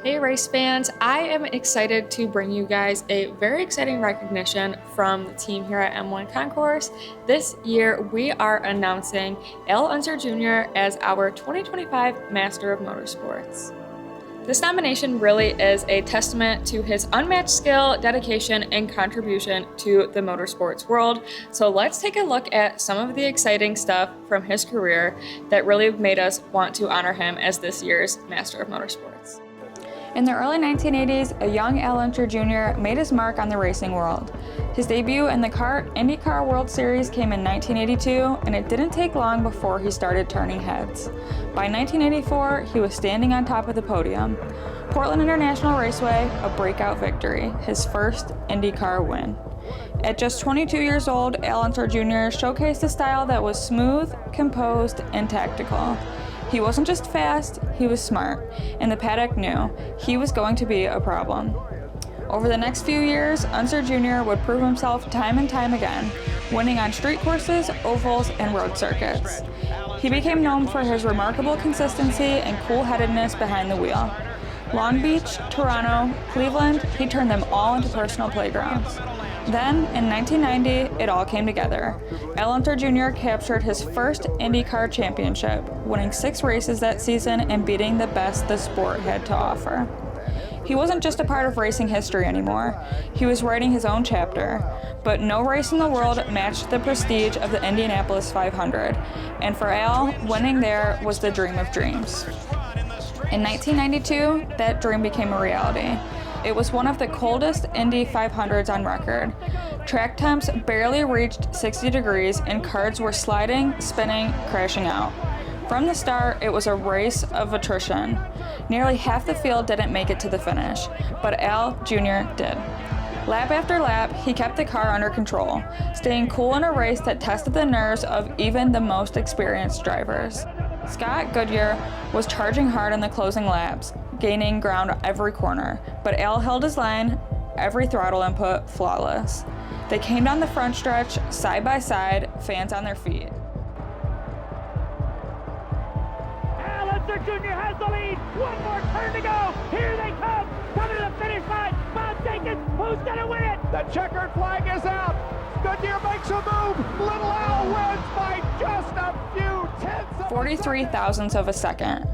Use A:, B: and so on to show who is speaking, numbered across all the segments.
A: Hey race fans, I am excited to bring you guys a very exciting recognition from the team here at M1 Concourse. This year we are announcing Unser Jr. as our 2025 Master of Motorsports. This nomination really is a testament to his unmatched skill, dedication, and contribution to the motorsports world. So let's take a look at some of the exciting stuff from his career that really made us want to honor him as this year's Master of Motorsports.
B: In the early 1980s, a young Unser Jr. made his mark on the racing world. His debut in the CART and IndyCar World Series came in 1982, and it didn't take long before he started turning heads. By 1984, he was standing on top of the podium. Portland International Raceway, a breakout victory, his first IndyCar win. At just 22 years old, Unser Jr. showcased a style that was smooth, composed, and tactical. He wasn't just fast, he was smart, and the paddock knew he was going to be a problem. Over the next few years, Unser Jr. would prove himself time and time again, winning on street courses, ovals, and road circuits. He became known for his remarkable consistency and cool-headedness behind the wheel. Long Beach, Toronto, Cleveland, he turned them all into personal playgrounds. Then, in 1990, it all came together. Unser Jr. captured his first IndyCar championship, winning 6 races that season and beating the best the sport had to offer. He wasn't just a part of racing history anymore. He was writing his own chapter. But no race in the world matched the prestige of the Indianapolis 500. And for Al, winning there was the dream of dreams. In 1992, that dream became a reality. It was one of the coldest Indy 500s on record. Track temps barely reached 60 degrees and cars were sliding, spinning, crashing out. From the start, it was a race of attrition. Nearly half the field didn't make it to the finish, but Al Jr. did. Lap after lap, he kept the car under control, staying cool in a race that tested the nerves of even the most experienced drivers. Scott Goodyear was charging hard in the closing laps, gaining ground every corner, but Al held his line, every throttle input flawless. They came down the front stretch, side by side, fans on their feet.
C: Unser Jr. has the lead. One more turn to go. Here they come. Coming to the finish line. Bob Jenkins, who's going to win it? The checkered flag is out. Goodyear makes a move. Little Al wins by just a few tenths of
B: 43 thousandths of a second.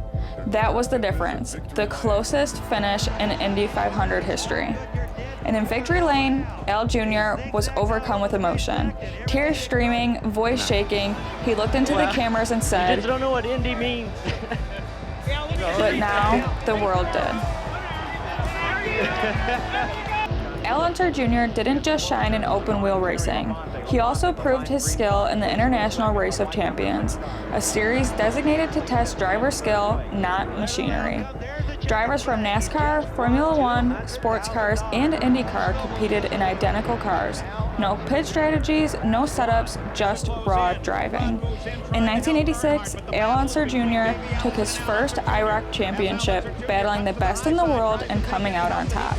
B: That was the difference, the closest finish in Indy 500 history. And in victory lane, Al Jr. was overcome with emotion. Tears streaming, voice shaking, he looked into the cameras and said,
D: "You just don't know what Indy means."
B: But now the world did. Unser Jr. didn't just shine in open-wheel racing. He also proved his skill in the International Race of Champions, a series designated to test driver skill, not machinery. Drivers from NASCAR, Formula One, sports cars, and IndyCar competed in identical cars. No pit strategies, no setups, just raw driving. In 1986, Unser Jr. took his first IROC championship, battling the best in the world and coming out on top.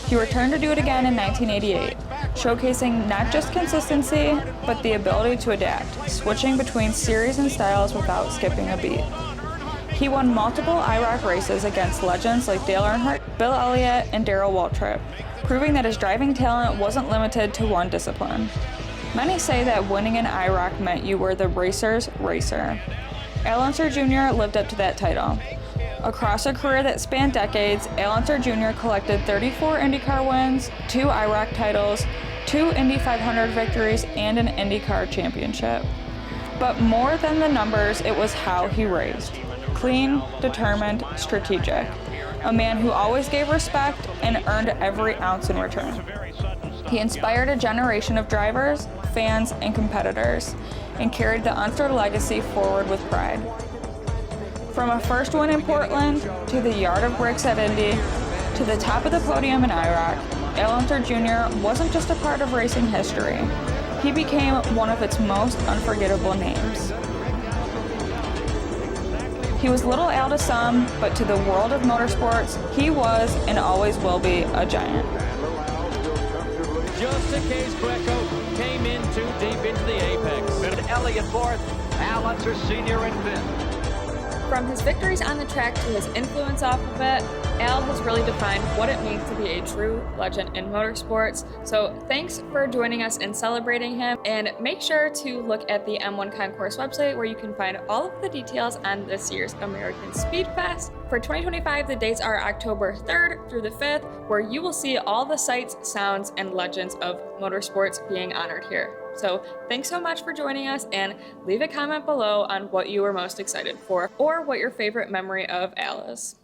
B: He returned to do it again in 1988, showcasing not just consistency, but the ability to adapt, switching between series and styles without skipping a beat. He won multiple IROC races against legends like Dale Earnhardt, Bill Elliott, and Darrell Waltrip, proving that his driving talent wasn't limited to one discipline. Many say that winning an IROC meant you were the racer's racer. Unser Jr. lived up to that title. Across a career that spanned decades, Unser Jr. collected 34 IndyCar wins, 2 IROC titles, 2 Indy 500 victories, and an IndyCar championship. But more than the numbers, it was how he raced. Clean, determined, strategic. A man who always gave respect and earned every ounce in return. He inspired a generation of drivers, fans, and competitors, and carried the Unser legacy forward with pride. From a first win in Portland, to the yard of bricks at Indy, to the top of the podium in IROC, Unser Jr. wasn't just a part of racing history. He became one of its most unforgettable names. He was little Al to some, but to the world of motorsports, he was and always will be a giant.
D: Just in case Greco came in too deep into the apex.
E: Elliott fourth, Unser Sr. in fifth.
A: From his victories on the track to his influence off of it, Al has really defined what it means to be a true legend in motorsports. So thanks for joining us and celebrating him. And make sure to look at the M1 Concourse website where you can find all of the details on this year's American Speed Fest. For 2025, the dates are October 3rd through the 5th, where you will see all the sights, sounds, and legends of motorsports being honored here. So thanks so much for joining us, and leave a comment below on what you were most excited for or what your favorite memory of Al is.